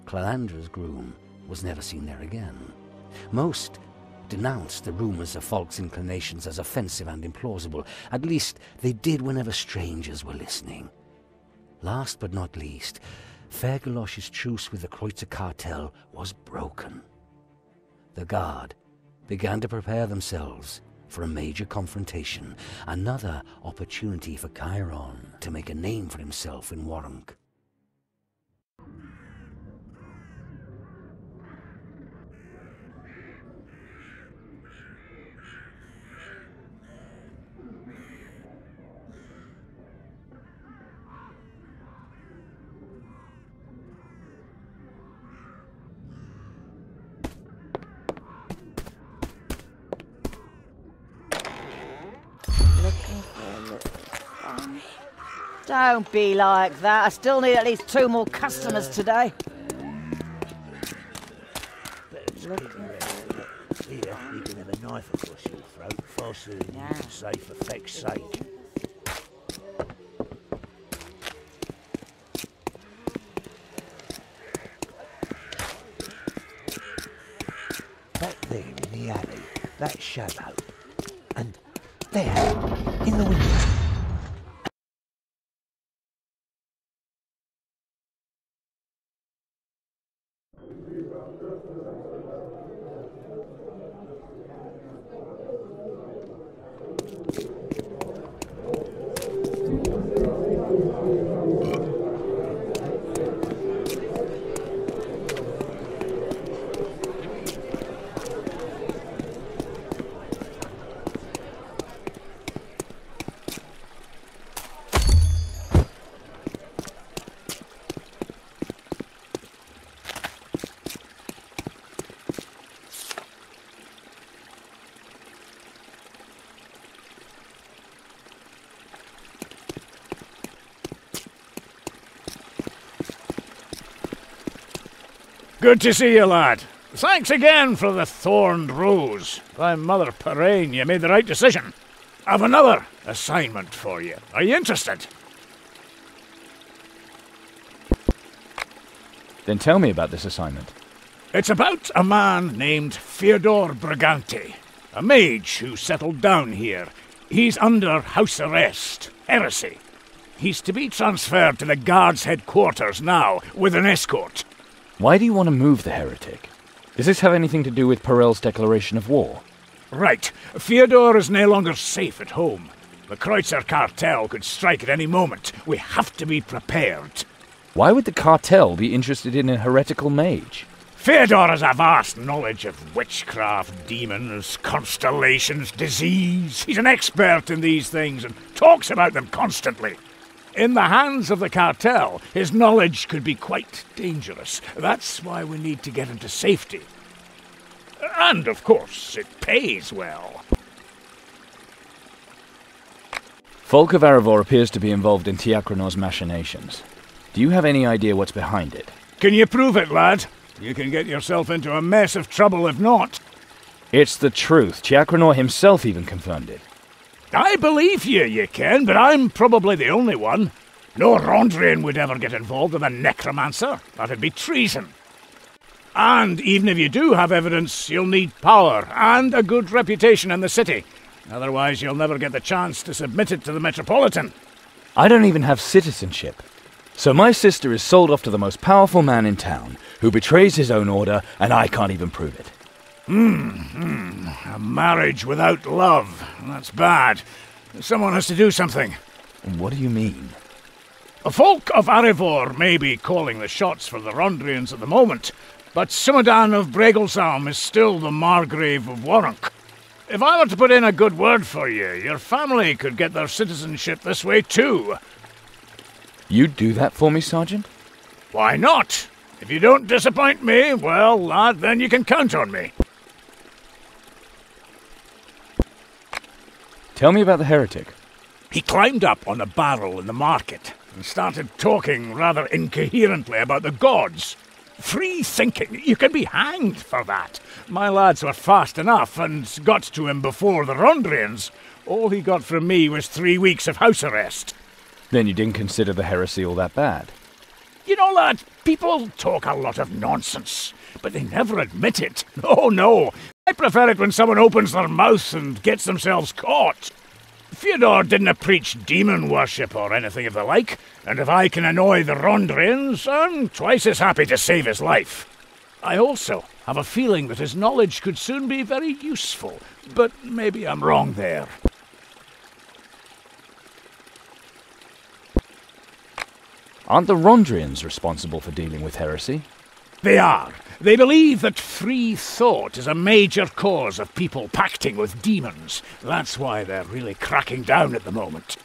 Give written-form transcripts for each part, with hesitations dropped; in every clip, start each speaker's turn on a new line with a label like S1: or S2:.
S1: Calandra's groom was never seen there again. Most denounced the rumours of Falk's inclinations as offensive and implausible. At least they did whenever strangers were listening. Last but not least, Fergalosh's truce with the Kreutzer cartel was broken. The Guard began to prepare themselves for a major confrontation, another opportunity for Chiron to make a name for himself in Warunk.
S2: Don't be like that. I still need at least 2 more customers today.
S3: Here, you can have a knife across your throat faster than you can say for feck's sake. Back there in the alley, that shadow. And there, in the window.
S4: Good to see you, lad. Thanks again for the thorned rose. By Mother Parain, you made the right decision. I've another assignment for you. Are you interested?
S5: Then tell me about this assignment.
S4: It's about a man named Fyodor Brigante, a mage who settled down here. He's under house arrest, heresy. He's to be transferred to the Guard's headquarters now, with an escort.
S5: Why do you want to move the heretic? Does this have anything to do with Perel's declaration of war?
S4: Right. Fyodor is no longer safe at home. The Kreutzer cartel could strike at any moment. We have to be prepared.
S5: Why would the cartel be interested in a heretical mage?
S4: Fyodor has a vast knowledge of witchcraft, demons, constellations, disease. He's an expert in these things and talks about them constantly. In the hands of the cartel, his knowledge could be quite dangerous. That's why we need to get him to safety. And, of course, it pays well.
S5: Folk of Arivor appears to be involved in Tiakranor's machinations. Do you have any idea what's behind it?
S4: Can you prove it, lad? You can get yourself into a mess of trouble if not.
S5: It's the truth. Tiakranor himself even confirmed it.
S4: I believe you can, but I'm probably the only one. No Rondrian would ever get involved with a necromancer. That'd be treason. And even if you do have evidence, you'll need power and a good reputation in the city. Otherwise, you'll never get the chance to submit it to the Metropolitan.
S5: I don't even have citizenship. So my sister is sold off to the most powerful man in town, who betrays his own order, and I can't even prove it.
S4: A marriage without love. That's bad. Someone has to do something.
S5: What do you mean?
S4: The folk of Arivor may be calling the shots for the Rondrians at the moment, but Sumadan of Bregelsam is still the Margrave of Warunk. If I were to put in a good word for you, your family could get their citizenship this way too.
S5: You'd do that for me, Sergeant?
S4: Why not? If you don't disappoint me, well, lad, then you can count on me.
S5: Tell me about the heretic.
S4: He climbed up on a barrel in the market and started talking rather incoherently about the gods. Free thinking. You can be hanged for that. My lads were fast enough and got to him before the Rondrians. All he got from me was 3 weeks of house arrest.
S5: Then you didn't consider the heresy all that bad?
S4: You know, lad, people talk a lot of nonsense, but they never admit it. Oh, no. I prefer it when someone opens their mouth and gets themselves caught. Fyodor didn't preach demon worship or anything of the like, and if I can annoy the Rondrians, I'm twice as happy to save his life. I also have a feeling that his knowledge could soon be very useful, but maybe I'm wrong there.
S5: Aren't the Rondrians responsible for dealing with heresy?
S4: They are. They believe that free thought is a major cause of people pacting with demons. That's why they're really cracking down at the moment.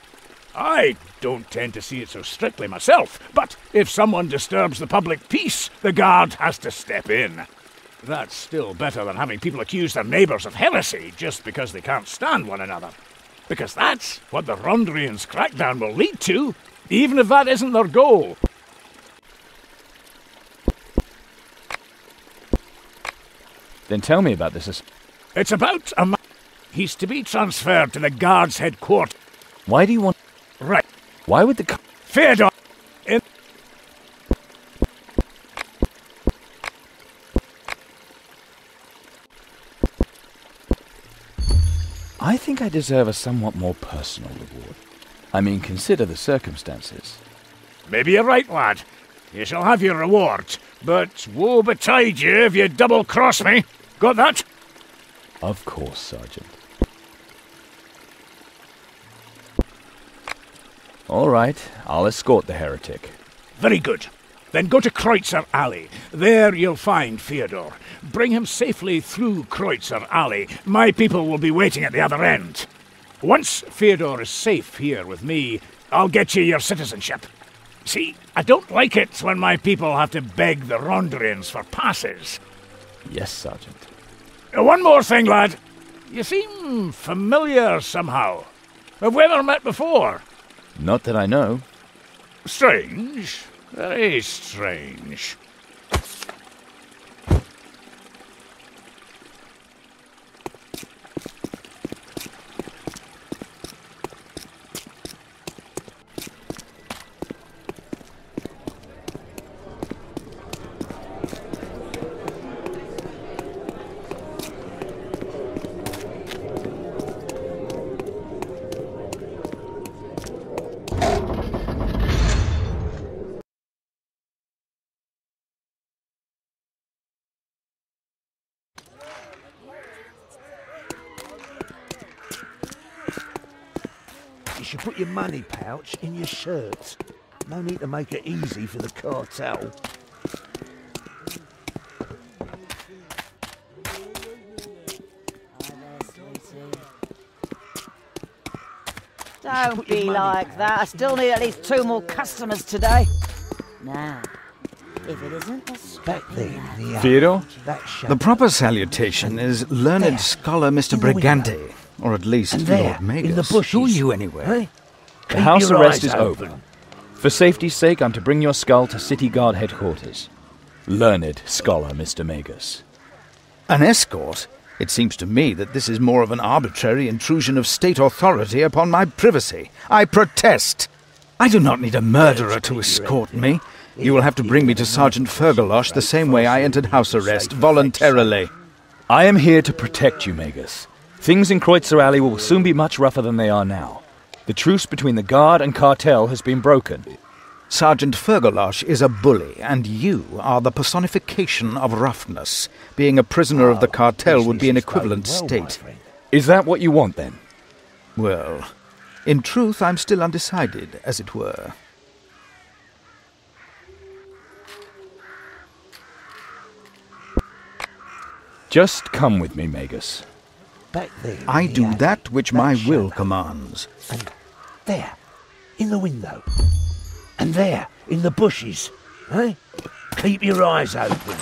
S4: I don't tend to see it so strictly myself, but if someone disturbs the public peace, the guard has to step in. That's still better than having people accuse their neighbours of heresy just because they can't stand one another. Because that's what the Rondrians' crackdown will lead to, even if that isn't their goal.
S5: Then tell me about this.
S4: It's about a man. He's to be transferred to the guard's headquarters.
S5: Why do you want...
S4: Right.
S5: Why would the...
S4: Fyodor...
S5: I think I deserve a somewhat more personal reward. I mean, consider the circumstances.
S4: Maybe you're right, lad. You shall have your reward, but woe betide you if you double-cross me. Got that?
S5: Of course, Sergeant. All right, I'll escort the heretic.
S4: Very good. Then go to Kreutzer Alley. There you'll find Fyodor. Bring him safely through Kreutzer Alley. My people will be waiting at the other end. Once Fyodor is safe here with me, I'll get you your citizenship. See, I don't like it when my people have to beg the Rondrians for passes.
S5: Yes, Sergeant.
S4: One more thing, lad. You seem familiar somehow. Have we ever met before?
S5: Not that I know.
S4: Strange. Very strange.
S3: You should put your money pouch in your shirt. No need to make it easy for the cartel.
S2: Don't be like that. I still need at least 2 more customers today. Now, if it isn't the
S3: Back there in the
S5: Fyodor?
S6: The proper salutation is learned scholar Mr. Brigante, or at least
S3: And there,
S6: Lord Magus.
S3: in the bushes.
S6: Who are you anyway?
S3: Hey?
S5: The
S3: Keep
S5: house
S3: your
S5: arrest
S3: eyes
S5: is
S3: open.
S5: over. For safety's sake, I'm to bring your skull to City Guard headquarters. Learned scholar, Mr. Magus.
S6: An escort? It seems to me that this is more of an arbitrary intrusion of state authority upon my privacy. I protest! I do not need a murderer to escort me. You will have to bring me to Sergeant Fergalosh the same way I entered house arrest, voluntarily.
S5: I am here to protect you, Magus. Things in Kreutzer Alley will soon be much rougher than they are now. The truce between the Guard and cartel has been broken.
S6: Sergeant Fergalosh is a bully, and you are the personification of roughness. Being a prisoner of the cartel would be an equivalent state.
S5: Is that what you want, then?
S6: Well, in truth, I'm still undecided, as it were.
S5: Just come with me, Magus.
S3: Back there. in
S6: I
S3: the
S6: do
S3: alley.
S6: that which my will
S3: shadow.
S6: commands.
S3: And there, in the window. And there, in the bushes. Eh? Keep your eyes open.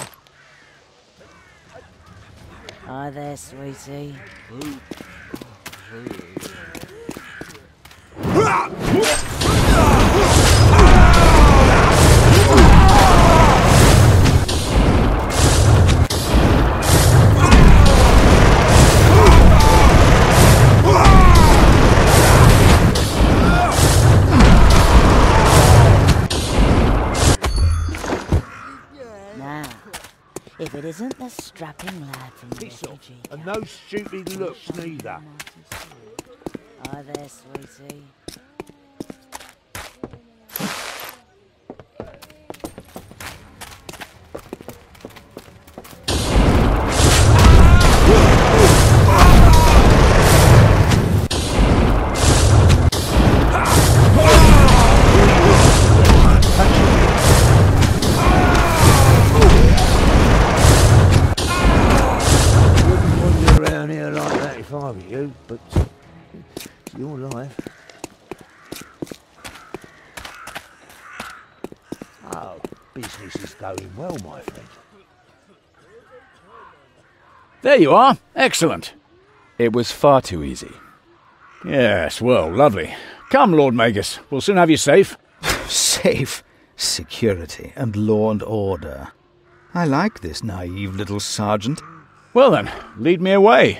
S2: Hi there, sweetie. If it isn't the strapping lad from the
S3: Piss off.
S2: refugee
S3: And
S2: camp.
S3: no stupid looks neither.
S2: Hi there, sweetie.
S3: Around here like that if I were you, but it's your life. Oh, business is going well, my friend.
S4: There you are. Excellent.
S5: It was far too easy.
S4: Yes, well, lovely. Come, Lord Magus. We'll soon have you safe.
S6: Safe, security, and law and order. I like this naive little sergeant.
S4: Well then, lead me away.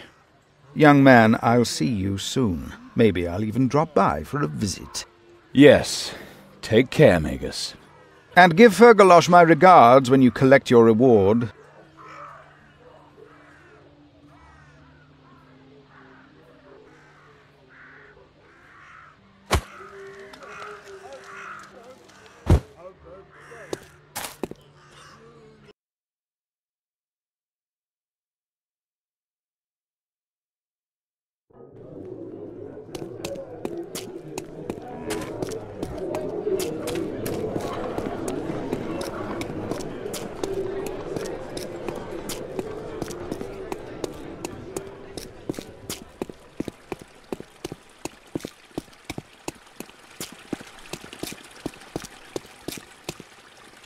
S6: Young man, I'll see you soon. Maybe I'll even drop by for a visit.
S5: Yes. Take care, Magus.
S6: And give Fergalosh my regards when you collect your reward.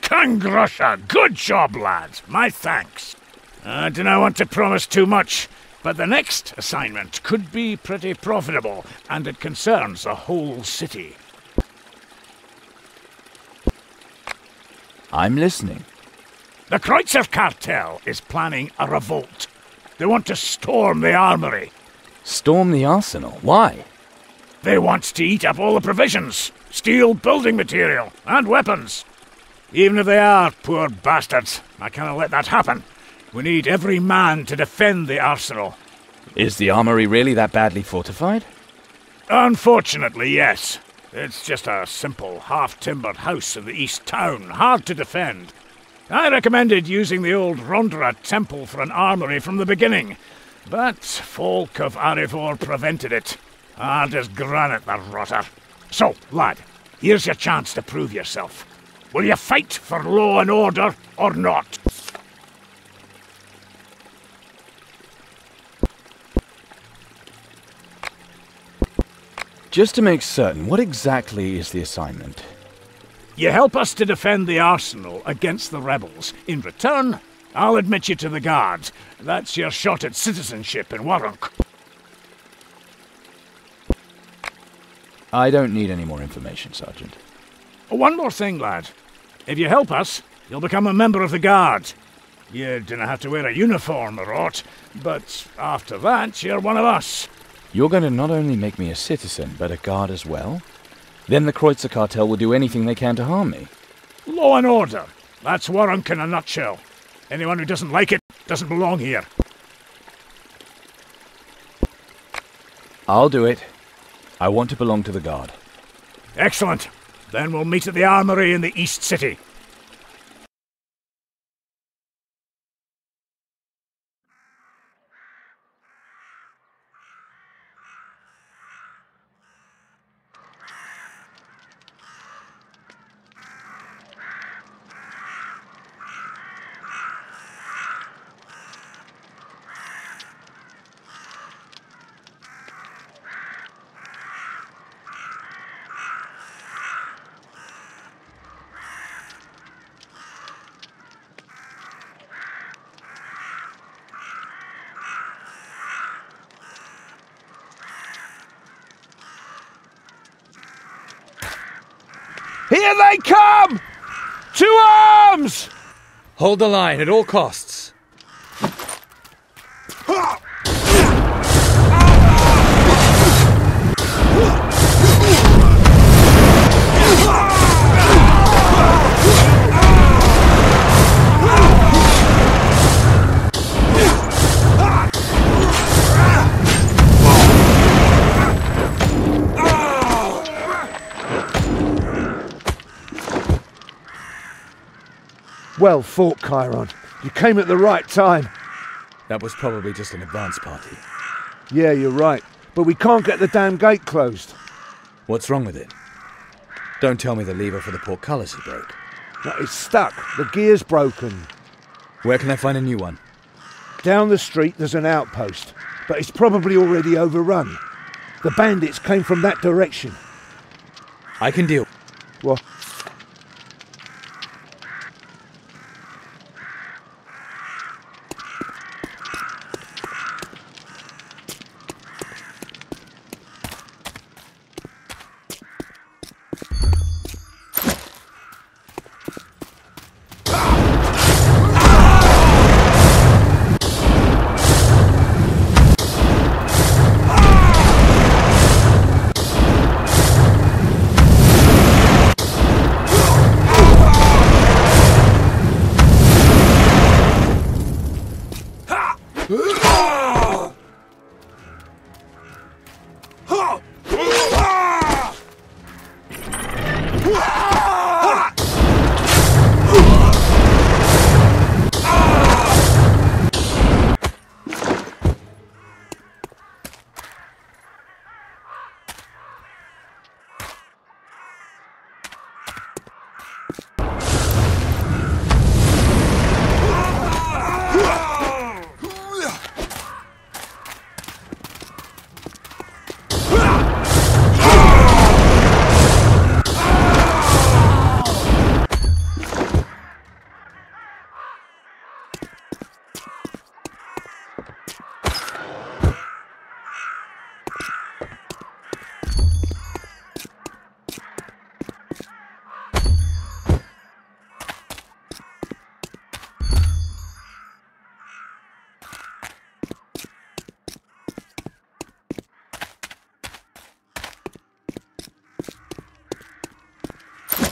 S4: Kangrusha, good job, lads. My thanks. I do not want to promise too much, but the next assignment could be pretty profitable, and it concerns the whole city.
S5: I'm listening.
S4: The Kreutzer cartel is planning a revolt. They want to storm the armory.
S5: Storm the arsenal. Why?
S4: They want to eat up all the provisions, steal building material, and weapons. Even if they are poor bastards, I cannot let that happen. We need every man to defend the arsenal.
S5: Is the armory really that badly fortified?
S4: Unfortunately, yes. It's just a simple, half-timbered house in the east town, hard to defend. I recommended using the old Rondra temple for an armory from the beginning, but folk of Arivor prevented it. Hard as granite, the rotter. So, lad, here's your chance to prove yourself. Will you fight for law and order, or not?
S5: Just to make certain, what exactly is the assignment?
S4: You help us to defend the arsenal against the rebels. In return, I'll admit you to the guards. That's your shot at citizenship in Warrunk.
S5: I don't need any more information, Sergeant.
S4: One more thing, lad. If you help us, you'll become a member of the guard. You don't have to wear a uniform or aught, but after that, you're one of us.
S5: You're going to not only make me a citizen, but a guard as well? Then the Kreutzer cartel will do anything they can to harm me.
S4: Law and order. That's Warrunk in a nutshell. Anyone who doesn't like it doesn't belong here.
S5: I'll do it. I want to belong to the guard.
S4: Excellent. Then we'll meet at the armory in the East City.
S3: Here they come! To arms!
S7: Hold the line at all costs.
S3: Well fought, Chiron. You came at the right time.
S5: That was probably just an advance party.
S3: Yeah, you're right. But we can't get the damn gate closed.
S5: What's wrong with it? Don't tell me the lever for the portcullis is broke.
S3: No, it's stuck. The gear's broken.
S5: Where can I find a new one?
S3: Down the street there's an outpost, but it's probably already overrun. The bandits came from that direction.
S5: I can deal.
S3: Well,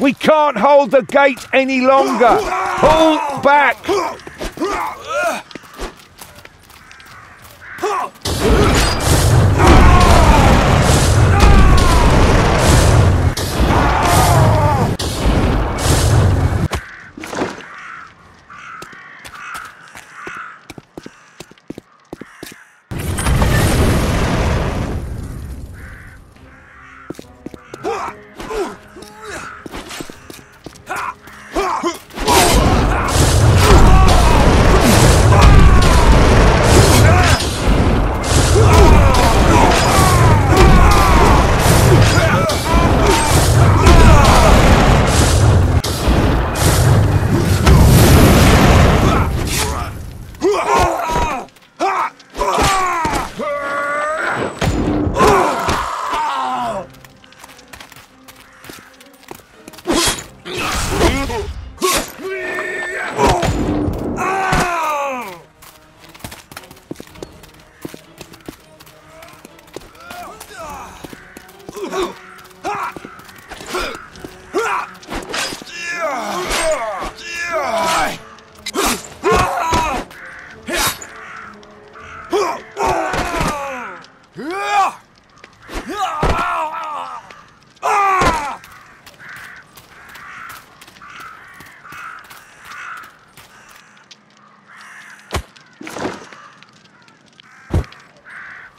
S3: we can't hold the gate any longer. Pull back.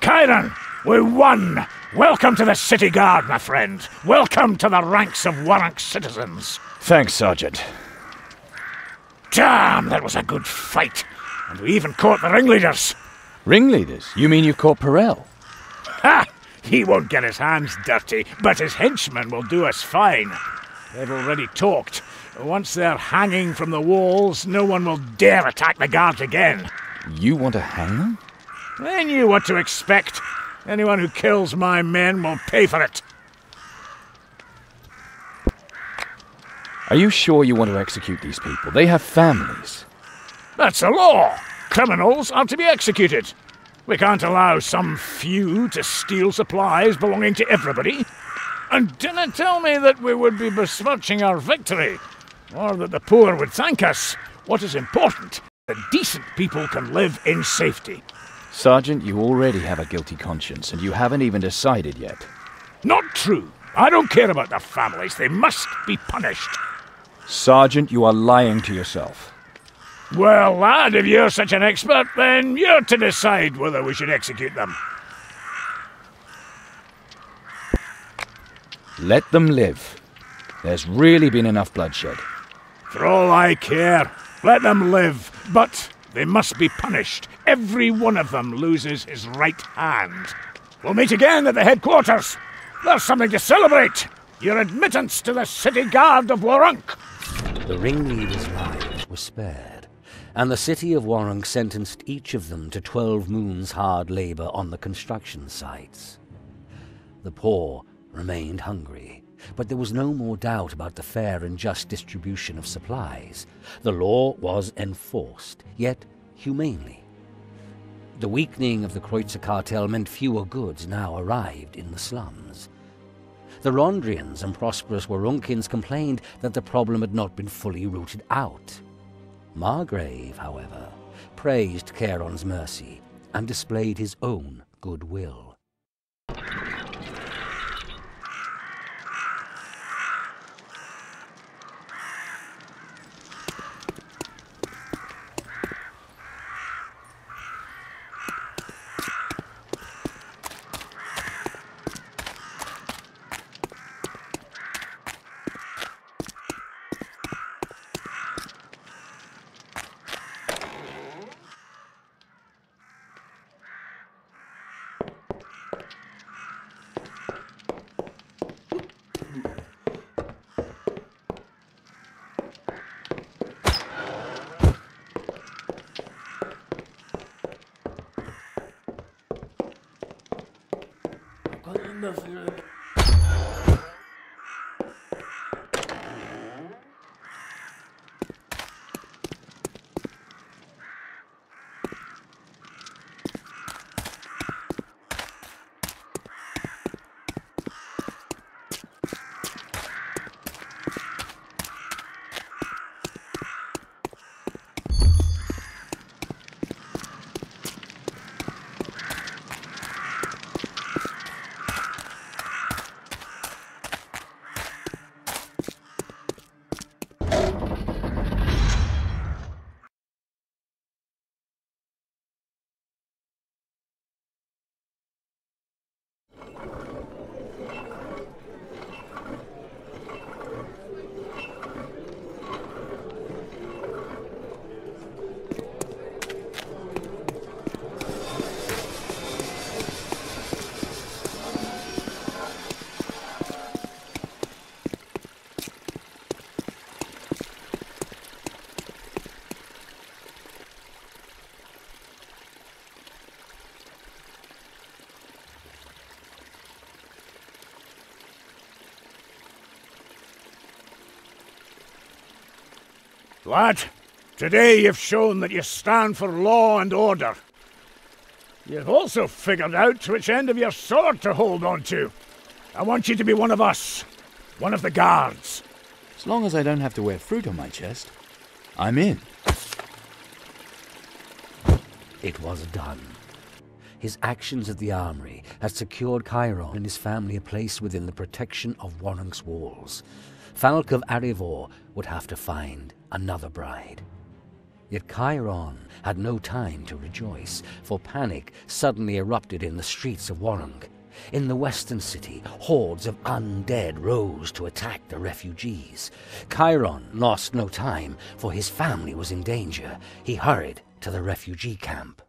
S4: Chiron, we won! Welcome to the city guard, my friend. Welcome to the ranks of Warrank's citizens.
S5: Thanks, Sergeant.
S4: Damn, that was a good fight. And we even caught the ringleaders.
S5: Ringleaders? You mean you've caught Perel?
S4: Ha! He won't get his hands dirty, but his henchmen will do us fine. They've already talked. Once they're hanging from the walls, no one will dare attack the guards again.
S5: You want to hang them?
S4: They knew what to expect. Anyone who kills my men will pay for it.
S5: Are you sure you want to execute these people? They have families.
S4: That's the law. Criminals are to be executed. We can't allow some few to steal supplies belonging to everybody. And didn't tell me that we would be besmirching our victory, or that the poor would thank us. What is important, that decent people can live in safety.
S5: Sergeant, you already have a guilty conscience, and you haven't even decided yet.
S4: Not true. I don't care about their families. They must be punished.
S5: Sergeant, you are lying to yourself.
S4: Well, lad, if you're such an expert, then you're to decide whether we should execute them.
S5: Let them live. There's really been enough bloodshed.
S4: For all I care, let them live, but they must be punished. Every one of them loses his right hand. We'll meet again at the headquarters. There's something to celebrate. Your admittance to the city guard of Warunk.
S1: The ringleaders' lives were spared, and the city of Warunk sentenced each of them to 12 moons' hard labor on the construction sites. The poor remained hungry, but there was no more doubt about the fair and just distribution of supplies. The law was enforced, yet humanely. The weakening of the Kreutzer cartel meant fewer goods now arrived in the slums. The Rondrians and prosperous Warunkins complained that the problem had not been fully rooted out. Margrave, however, praised Charon's mercy and displayed his own goodwill.
S4: Lad, today you've shown that you stand for law and order. You've also figured out which end of your sword to hold on to. I want you to be one of us, one of the guards.
S5: As long as I don't have to wear fruit on my chest, I'm in.
S1: It was done. His actions at the armory had secured Chiron and his family a place within the protection of Warunk's walls. Falk of Arivor would have to find another bride. Yet Chiron had no time to rejoice, for panic suddenly erupted in the streets of Warunk. In the western city, hordes of undead rose to attack the refugees. Chiron lost no time, for his family was in danger. He hurried to the refugee camp.